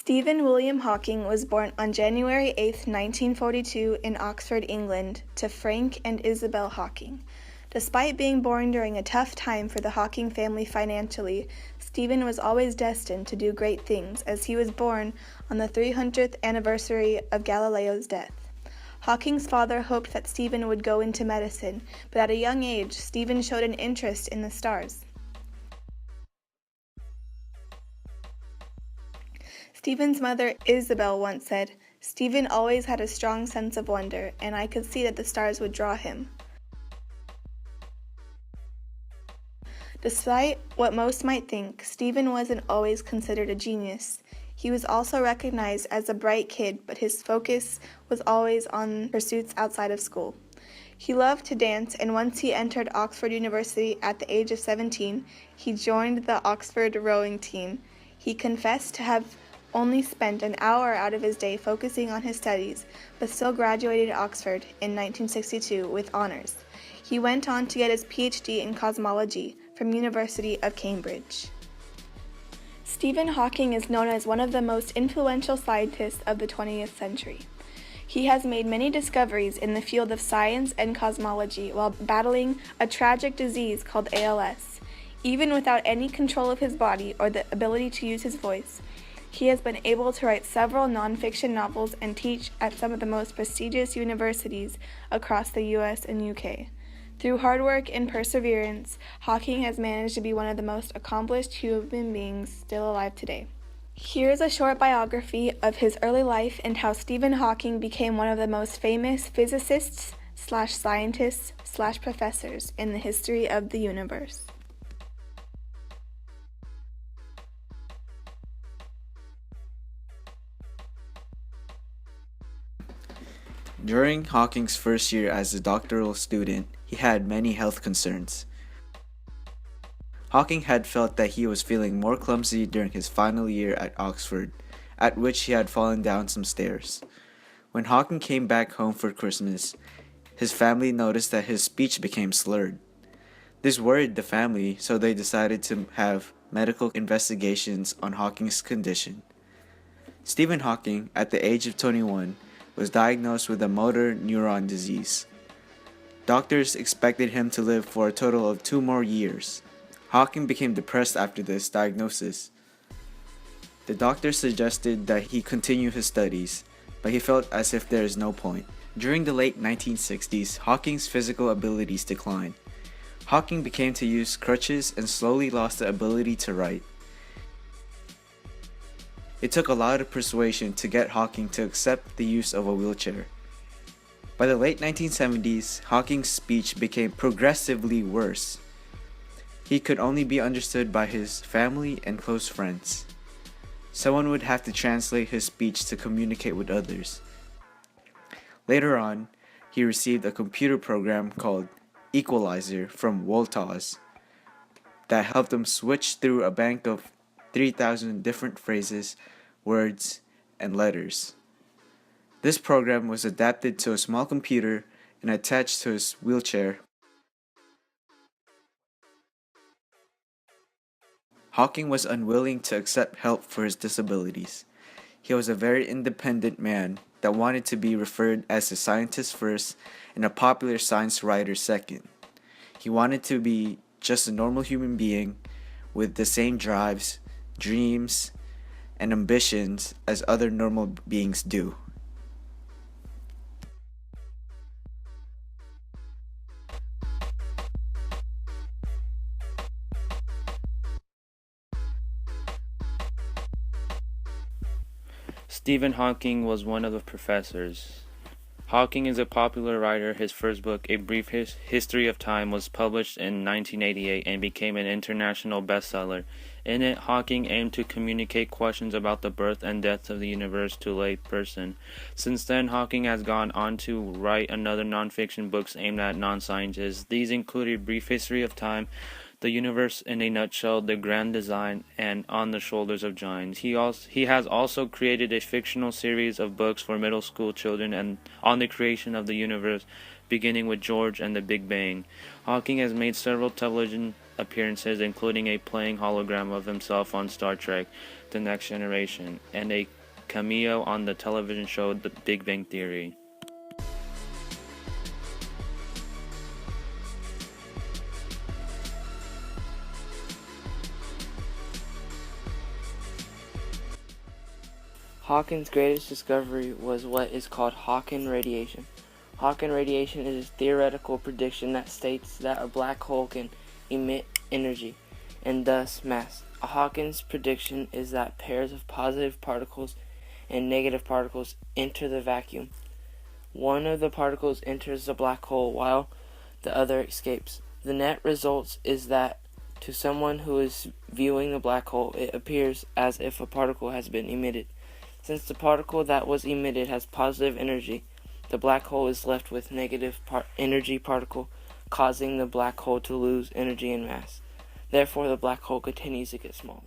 Stephen William Hawking was born on January 8, 1942 in Oxford, England, to Frank and Isabel Hawking. Despite being born during a tough time for the Hawking family financially, Stephen was always destined to do great things, as he was born on the 300th anniversary of Galileo's death. Hawking's father hoped that Stephen would go into medicine, but at a young age, Stephen showed an interest in the stars. Stephen's mother, Isabel, once said, "Stephen always had a strong sense of wonder, and I could see that the stars would draw him." Despite what most might think, Stephen wasn't always considered a genius. He was also recognized as a bright kid, but his focus was always on pursuits outside of school. He loved to dance, and once he entered Oxford University at the age of 17, he joined the Oxford rowing team. He confessed to have only spent an hour out of his day focusing on his studies, but still graduated Oxford in 1962 with honors. He went on to get his PhD in cosmology from University of Cambridge. Stephen Hawking is known as one of the most influential scientists of the 20th century. He has made many discoveries in the field of science and cosmology while battling a tragic disease called ALS. Even without any control of his body or the ability to use his voice, he has been able to write several nonfiction novels and teach at some of the most prestigious universities across the US and UK. Through hard work and perseverance, Hawking has managed to be one of the most accomplished human beings still alive today. Here's a short biography of his early life and how Stephen Hawking became one of the most famous physicists/scientists/professors in the history of the universe. During Hawking's first year as a doctoral student, he had many health concerns. Hawking had felt that he was feeling more clumsy during his final year at Oxford, at which he had fallen down some stairs. When Hawking came back home for Christmas, his family noticed that his speech became slurred. This worried the family, so they decided to have medical investigations on Hawking's condition. Stephen Hawking, at the age of 21, was diagnosed with a motor neuron disease. Doctors expected him to live for a total of 2 more years. Hawking became depressed after this diagnosis. The doctor suggested that he continue his studies, but he felt as if there is no point. During the late 1960s, Hawking's physical abilities declined. Hawking began to use crutches and slowly lost the ability to write. It took a lot of persuasion to get Hawking to accept the use of a wheelchair. By the late 1970s, Hawking's speech became progressively worse. He could only be understood by his family and close friends. Someone would have to translate his speech to communicate with others. Later on, he received a computer program called Equalizer from Wolters that helped him switch through a bank of 3,000 different phrases, words, and letters. This program was adapted to a small computer and attached to his wheelchair. Hawking was unwilling to accept help for his disabilities. He was a very independent man that wanted to be referred as a scientist first and a popular science writer second. He wanted to be just a normal human being with the same drives, dreams, and ambitions as other normal beings do. Stephen Hawking was one of the professors. Hawking is a popular writer. His first book, A Brief History of Time, was published in 1988 and became an international bestseller. In it, Hawking aimed to communicate questions about the birth and death of the universe to a lay person. Since then, Hawking has gone on to write another nonfiction books aimed at non-scientists. These included A Brief History of Time, The Universe in a Nutshell, The Grand Design, and On the Shoulders of Giants. He has also created a fictional series of books for middle school children and on the creation of the universe, beginning with George and the Big Bang. Hawking has made several television appearances, including a playing hologram of himself on Star Trek: The Next Generation, and a cameo on the television show The Big Bang Theory. Hawking's greatest discovery was what is called Hawking radiation. Hawking radiation is a theoretical prediction that states that a black hole can emit energy and thus mass. Hawking's prediction is that pairs of positive particles and negative particles enter the vacuum. One of the particles enters the black hole while the other escapes. The net result is that to someone who is viewing the black hole, it appears as if a particle has been emitted. Since the particle that was emitted has positive energy, the black hole is left with negative energy particle, causing the black hole to lose energy and mass. Therefore, the black hole continues to get smaller.